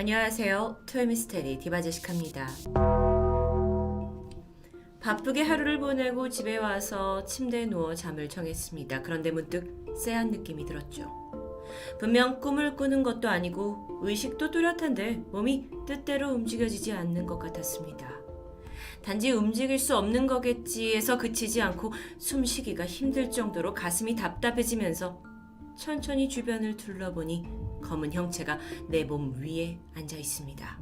안녕하세요. 토요미스테리 디바제시카입니다. 바쁘게 하루를 보내고 집에 와서 침대에 누워 잠을 청했습니다. 그런데 문득 쎄한 느낌이 들었죠. 분명 꿈을 꾸는 것도 아니고 의식도 뚜렷한데 몸이 뜻대로 움직여지지 않는 것 같았습니다. 단지 움직일 수 없는 거겠지 해서 그치지 않고 숨쉬기가 힘들 정도로 가슴이 답답해지면서 천천히 주변을 둘러보니 검은 형체가 내 몸 위에 앉아 있습니다.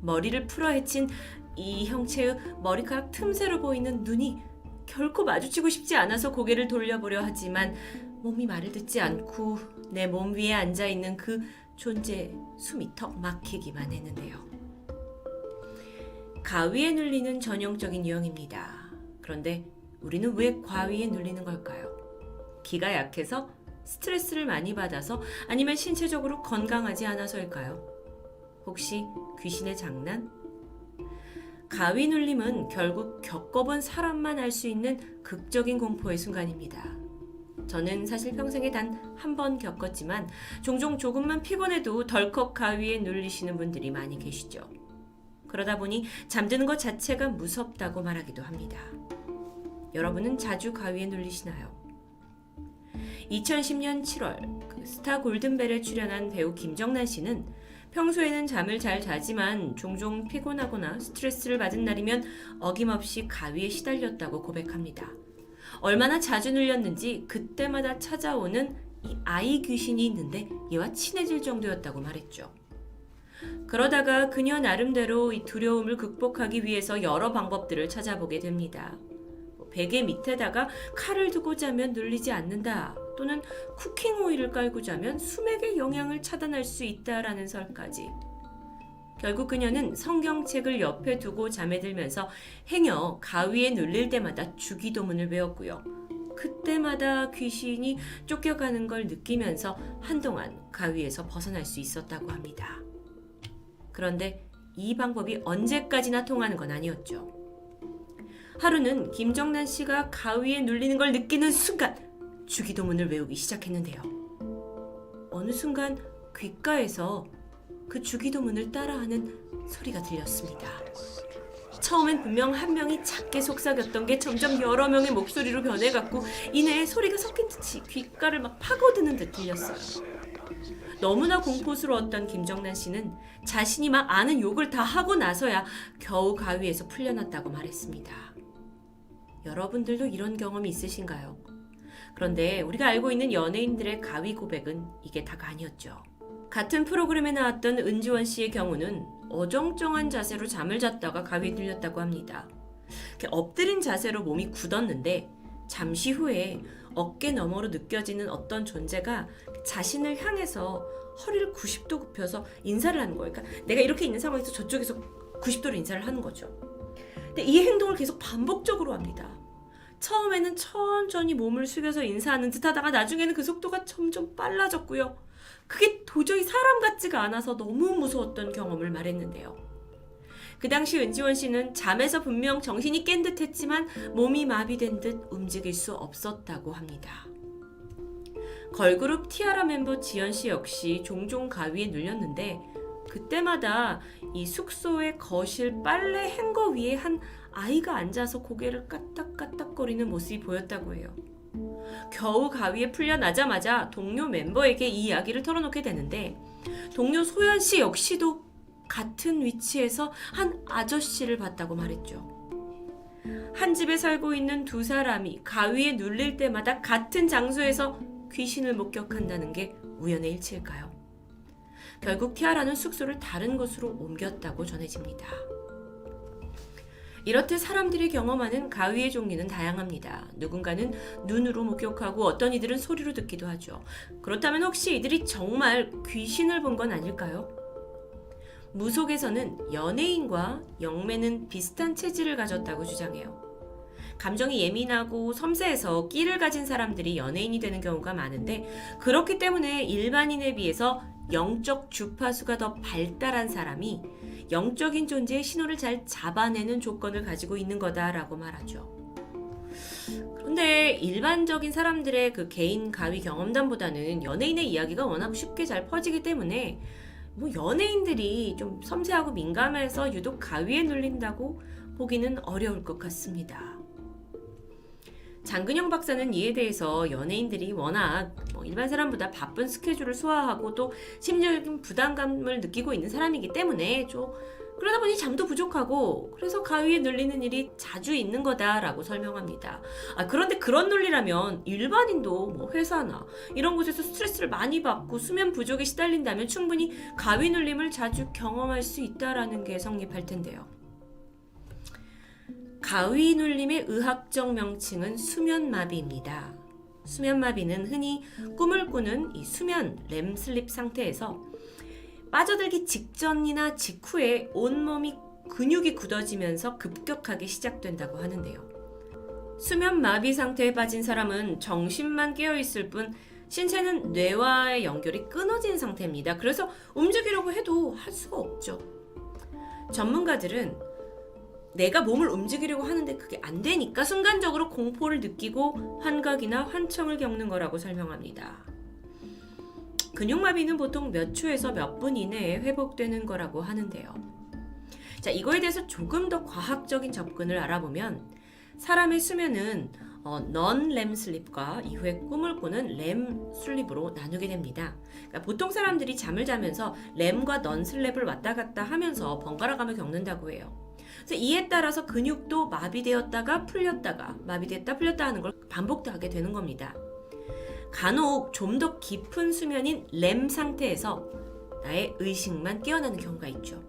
머리를 풀어 헤친 이 형체의 머리카락 틈새로 보이는 눈이 결코 마주치고 싶지 않아서 고개를 돌려보려 하지만 몸이 말을 듣지 않고 내 몸 위에 앉아 있는 그 존재에 숨이 턱 막히기만 했는데요. 가위에 눌리는 전형적인 유형입니다. 그런데 우리는 왜 가위에 눌리는 걸까요? 기가 약해서? 스트레스를 많이 받아서? 아니면 신체적으로 건강하지 않아서일까요? 혹시 귀신의 장난? 가위 눌림은 결국 겪어본 사람만 알 수 있는 극적인 공포의 순간입니다. 저는 사실 평생에 단 한 번 겪었지만 종종 조금만 피곤해도 덜컥 가위에 눌리시는 분들이 많이 계시죠. 그러다 보니 잠드는 것 자체가 무섭다고 말하기도 합니다. 여러분은 자주 가위에 눌리시나요? 2010년 7월 스타 골든벨에 출연한 배우 김정난 씨는 평소에는 잠을 잘 자지만 종종 피곤하거나 스트레스를 받은 날이면 어김없이 가위에 시달렸다고 고백합니다. 얼마나 자주 눌렸는지 그때마다 찾아오는 이 아이 귀신이 있는데 얘와 친해질 정도였다고 말했죠. 그러다가 그녀 나름대로 이 두려움을 극복하기 위해서 여러 방법들을 찾아보게 됩니다. 베개 밑에다가 칼을 두고 자면 눌리지 않는다, 또는 쿠킹 오일을 깔고 자면 수맥의 영향을 차단할 수 있다라는 설까지. 결국 그녀는 성경책을 옆에 두고 잠에 들면서 행여 가위에 눌릴 때마다 주기도문을 외웠고요. 그때마다 귀신이 쫓겨가는 걸 느끼면서 한동안 가위에서 벗어날 수 있었다고 합니다. 그런데 이 방법이 언제까지나 통하는 건 아니었죠. 하루는 김정난 씨가 가위에 눌리는 걸 느끼는 순간 주기도문을 외우기 시작했는데요. 어느 순간 귓가에서 그 주기도문을 따라하는 소리가 들렸습니다. 처음엔 분명 한 명이 작게 속삭였던 게 점점 여러 명의 목소리로 변해갔고 이내에 소리가 섞인 듯이 귓가를 막 파고드는 듯 들렸어요. 너무나 공포스러웠던 김정난 씨는 자신이 막 아는 욕을 다 하고 나서야 겨우 가위에서 풀려났다고 말했습니다. 여러분들도 이런 경험이 있으신가요? 그런데 우리가 알고 있는 연예인들의 가위 고백은 이게 다가 아니었죠. 같은 프로그램에 나왔던 은지원 씨의 경우는 어정쩡한 자세로 잠을 잤다가 가위에 눌렸다고 합니다. 엎드린 자세로 몸이 굳었는데 잠시 후에 어깨 너머로 느껴지는 어떤 존재가 자신을 향해서 허리를 90도 굽혀서 인사를 하는 거예요. 그러니까 내가 이렇게 있는 상황에서 저쪽에서 90도로 인사를 하는 거죠. 근데 이 행동을 계속 반복적으로 합니다. 처음에는 천천히 몸을 숙여서 인사하는 듯 하다가 나중에는 그 속도가 점점 빨라졌고요. 그게 도저히 사람 같지가 않아서 너무 무서웠던 경험을 말했는데요. 그 당시 은지원 씨는 잠에서 분명 정신이 깬 듯 했지만 몸이 마비된 듯 움직일 수 없었다고 합니다. 걸그룹 티아라 멤버 지연 씨 역시 종종 가위에 눌렸는데 그때마다 이 숙소의 거실 빨래 행거 위에 한 아이가 앉아서 고개를 까딱까딱거리는 모습이 보였다고 해요. 겨우 가위에 풀려나자마자 동료 멤버에게 이 이야기를 털어놓게 되는데 동료 소연 씨 역시도 같은 위치에서 한 아저씨를 봤다고 말했죠. 한 집에 살고 있는 두 사람이 가위에 눌릴 때마다 같은 장소에서 귀신을 목격한다는 게 우연의 일치일까요? 결국 티아라는 숙소를 다른 곳으로 옮겼다고 전해집니다. 이렇듯 사람들이 경험하는 가위의 종류는 다양합니다. 누군가는 눈으로 목격하고 어떤 이들은 소리로 듣기도 하죠. 그렇다면 혹시 이들이 정말 귀신을 본 건 아닐까요? 무속에서는 연예인과 영매는 비슷한 체질을 가졌다고 주장해요. 감정이 예민하고 섬세해서 끼를 가진 사람들이 연예인이 되는 경우가 많은데 그렇기 때문에 일반인에 비해서 영적 주파수가 더 발달한 사람이 영적인 존재의 신호를 잘 잡아내는 조건을 가지고 있는 거다라고 말하죠. 그런데 일반적인 사람들의 그 개인 가위 경험담보다는 연예인의 이야기가 워낙 쉽게 잘 퍼지기 때문에 뭐 연예인들이 좀 섬세하고 민감해서 유독 가위에 눌린다고 보기는 어려울 것 같습니다. 장근영 박사는 이에 대해서 연예인들이 워낙 일반 사람보다 바쁜 스케줄을 소화하고 또 심리적인 부담감을 느끼고 있는 사람이기 때문에 그러다 보니 잠도 부족하고 그래서 가위에 눌리는 일이 자주 있는 거다라고 설명합니다. 그런데 그런 논리라면 일반인도 회사나 이런 곳에서 스트레스를 많이 받고 수면 부족에 시달린다면 충분히 가위 눌림을 자주 경험할 수 있다라는 게 성립할 텐데요. 가위 눌림의 의학적 명칭은 수면마비입니다. 수면마비는 흔히 꿈을 꾸는 이 수면 렘슬립 상태에서 빠져들기 직전이나 직후에 온몸이 근육이 굳어지면서 급격하게 시작된다고 하는데요. 수면마비 상태에 빠진 사람은 정신만 깨어있을 뿐 신체는 뇌와의 연결이 끊어진 상태입니다. 그래서 움직이려고 해도 할 수가 없죠. 전문가들은 내가 몸을 움직이려고 하는데 그게 안 되니까 순간적으로 공포를 느끼고 환각이나 환청을 겪는 거라고 설명합니다. 근육마비는 보통 몇 초에서 몇 분 이내에 회복되는 거라고 하는데요. 자, 이거에 대해서 조금 더 과학적인 접근을 알아보면 사람의 수면은 non-REM 슬립과 이후에 꿈을 꾸는 REM 슬립으로 나누게 됩니다. 그러니까 보통 사람들이 잠을 자면서 REM과 non-슬립을 왔다 갔다 하면서 번갈아가며 겪는다고 해요. 그래서 이에 따라서 근육도 마비되었다가 풀렸다가 마비됐다 풀렸다 하는 걸 반복하게 되는 겁니다. 간혹 좀 더 깊은 수면인 REM 상태에서 나의 의식만 깨어나는 경우가 있죠.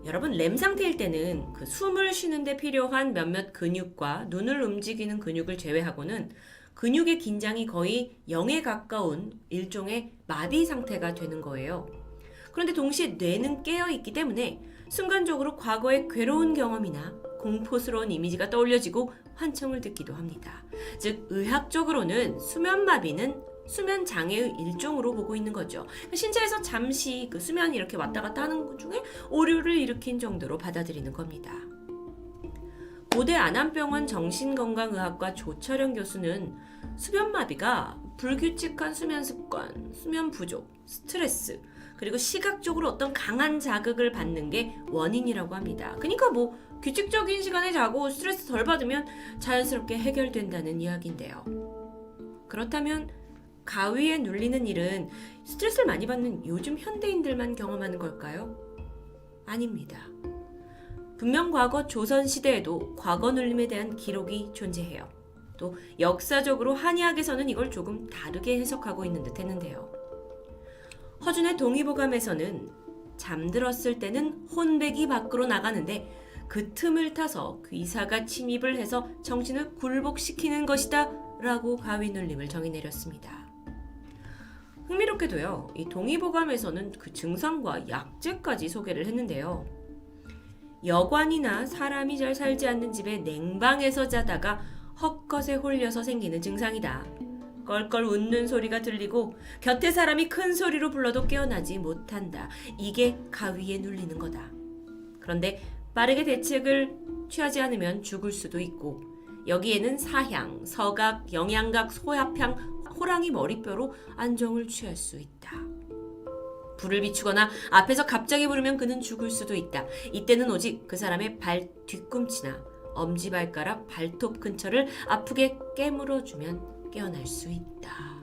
여러분, REM 상태일 때는 그 숨을 쉬는데 필요한 몇몇 근육과 눈을 움직이는 근육을 제외하고는 근육의 긴장이 거의 0에 가까운 일종의 마비 상태가 되는 거예요. 그런데 동시에 뇌는 깨어있기 때문에 순간적으로 과거의 괴로운 경험이나 공포스러운 이미지가 떠올려지고 환청을 듣기도 합니다. 즉, 의학적으로는 수면마비는 수면 장애의 일종으로 보고 있는 거죠. 신체에서 잠시 그 수면이 이렇게 왔다 갔다 하는 것 중에 오류를 일으킨 정도로 받아들이는 겁니다. 고대 안암병원 정신건강의학과 조철영 교수는 수면마비가 불규칙한 수면 습관, 수면 부족, 스트레스, 그리고 시각적으로 어떤 강한 자극을 받는 게 원인이라고 합니다. 그러니까 규칙적인 시간에 자고 스트레스 덜 받으면 자연스럽게 해결된다는 이야기인데요. 그렇다면 가위에 눌리는 일은 스트레스를 많이 받는 요즘 현대인들만 경험하는 걸까요? 아닙니다. 분명 과거 조선시대에도 과거 눌림에 대한 기록이 존재해요. 또 역사적으로 한의학에서는 이걸 조금 다르게 해석하고 있는 듯 했는데요. 허준의 동의보감에서는 잠들었을 때는 혼백이 밖으로 나가는데 그 틈을 타서 귀사가 침입을 해서 정신을 굴복시키는 것이다 라고 가위 눌림을 정의 내렸습니다. 흥미롭게도요, 이 동의보감에서는 그 증상과 약제까지 소개를 했는데요. 여관이나 사람이 잘 살지 않는 집에 냉방에서 자다가 헛것에 홀려서 생기는 증상이다. 껄껄 웃는 소리가 들리고 곁에 사람이 큰 소리로 불러도 깨어나지 못한다. 이게 가위에 눌리는 거다. 그런데 빠르게 대책을 취하지 않으면 죽을 수도 있고 여기에는 사향, 서각, 영양각, 소합향, 호랑이 머리뼈로 안정을 취할 수 있다. 불을 비추거나 앞에서 갑자기 부르면 그는 죽을 수도 있다. 이때는 오직 그 사람의 발 뒤꿈치나 엄지발가락, 발톱 근처를 아프게 깨물어주면 깨어날 수 있다.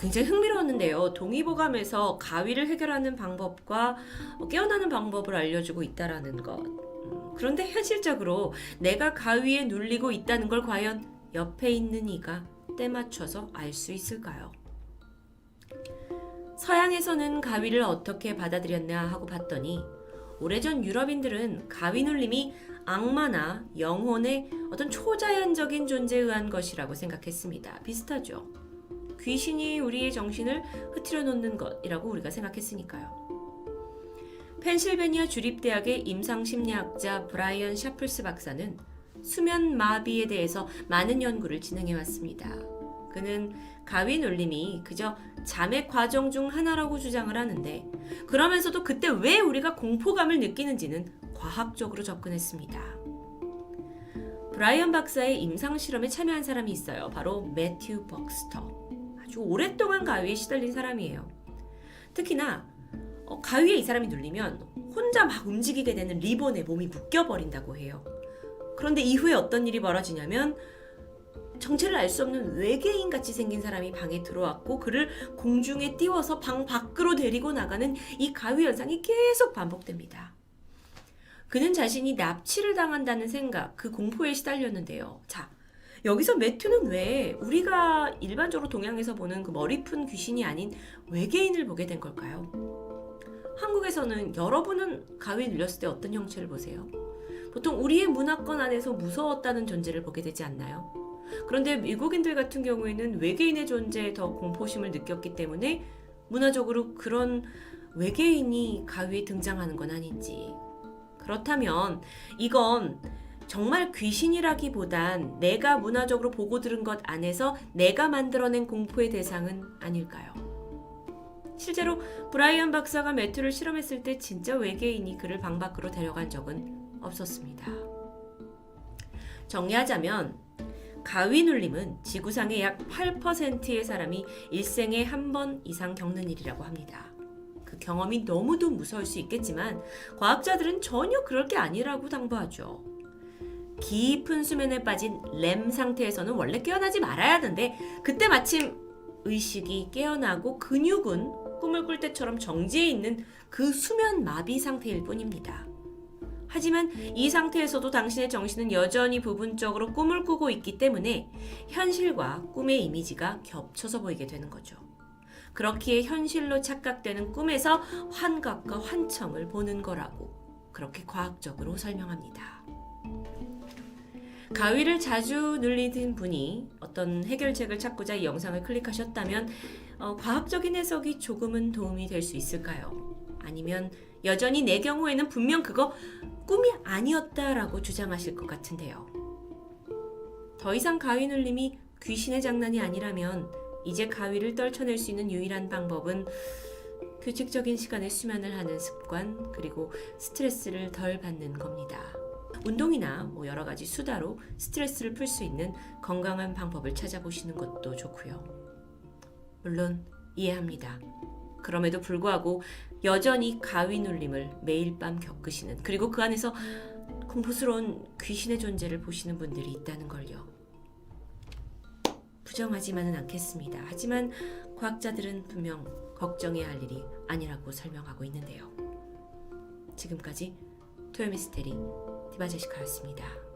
굉장히 흥미로웠는데요. 동의보감에서 가위를 해결하는 방법과 깨어나는 방법을 알려주고 있다라는 것. 그런데 현실적으로 내가 가위에 눌리고 있다는 걸 과연 옆에 있는 이가 때맞춰서 알 수 있을까요? 서양에서는 가위를 어떻게 받아들였나 하고 봤더니 오래전 유럽인들은 가위 눌림이 악마나 영혼의 어떤 초자연적인 존재에 의한 것이라고 생각했습니다. 비슷하죠? 귀신이 우리의 정신을 흐트려 놓는 것이라고 우리가 생각했으니까요. 펜실베니아 주립대학의 임상심리학자 브라이언 샤플스 박사는 수면 마비에 대해서 많은 연구를 진행해왔습니다. 그는 가위 눌림이 그저 잠의 과정 중 하나라고 주장을 하는데 그러면서도 그때 왜 우리가 공포감을 느끼는지는 과학적으로 접근했습니다. 브라이언 박사의 임상실험에 참여한 사람이 있어요. 바로 매튜 벅스터. 아주 오랫동안 가위에 시달린 사람이에요. 특히나 가위에 이 사람이 눌리면 혼자 막 움직이게 되는 리본에 몸이 묶여버린다고 해요. 그런데 이후에 어떤 일이 벌어지냐면 정체를 알 수 없는 외계인 같이 생긴 사람이 방에 들어왔고 그를 공중에 띄워서 방 밖으로 데리고 나가는 이 가위 현상이 계속 반복됩니다. 그는 자신이 납치를 당한다는 생각, 그 공포에 시달렸는데요. 자, 여기서 매튜는 왜 우리가 일반적으로 동양에서 보는 그 머리 푼 귀신이 아닌 외계인을 보게 된 걸까요? 한국에서는 여러분은 가위에 눌렸을 때 어떤 형체를 보세요? 보통 우리의 문화권 안에서 무서웠다는 존재를 보게 되지 않나요? 그런데 미국인들 같은 경우에는 외계인의 존재에 더 공포심을 느꼈기 때문에 문화적으로 그런 외계인이 가위에 등장하는 건 아닌지. 그렇다면 이건 정말 귀신이라기보단 내가 문화적으로 보고 들은 것 안에서 내가 만들어낸 공포의 대상은 아닐까요? 실제로 브라이언 박사가 매튜를 실험했을 때 진짜 외계인이 그를 방 밖으로 데려간 적은 없었습니다. 정리하자면 가위 눌림은 지구상의 약 8%의 사람이 일생에 한 번 이상 겪는 일이라고 합니다. 그 경험이 너무도 무서울 수 있겠지만 과학자들은 전혀 그럴 게 아니라고 당부하죠. 깊은 수면에 빠진 렘 상태에서는 원래 깨어나지 말아야 하는데 그때 마침 의식이 깨어나고 근육은 꿈을 꿀 때처럼 정지해 있는 그 수면 마비 상태일 뿐입니다. 하지만 이 상태에서도 당신의 정신은 여전히 부분적으로 꿈을 꾸고 있기 때문에 현실과 꿈의 이미지가 겹쳐서 보이게 되는 거죠. 그렇기에 현실로 착각되는 꿈에서 환각과 환청을 보는 거라고 그렇게 과학적으로 설명합니다. 가위를 자주 눌리는 분이 어떤 해결책을 찾고자 이 영상을 클릭하셨다면 과학적인 해석이 조금은 도움이 될 수 있을까요? 아니면 여전히 내 경우에는 분명 그거 꿈이 아니었다라고 주장하실 것 같은데요. 더 이상 가위 눌림이 귀신의 장난이 아니라면 이제 가위를 떨쳐낼 수 있는 유일한 방법은 규칙적인 시간에 수면을 하는 습관, 그리고 스트레스를 덜 받는 겁니다. 운동이나 여러 가지 수다로 스트레스를 풀 수 있는 건강한 방법을 찾아보시는 것도 좋고요. 물론 이해합니다. 그럼에도 불구하고 여전히 가위 눌림을 매일 밤 겪으시는, 그리고 그 안에서 공포스러운 귀신의 존재를 보시는 분들이 있다는 걸요. 부정하지만은 않겠습니다. 하지만 과학자들은 분명 걱정해야 할 일이 아니라고 설명하고 있는데요. 지금까지 토요미스테리 디바제시카였습니다.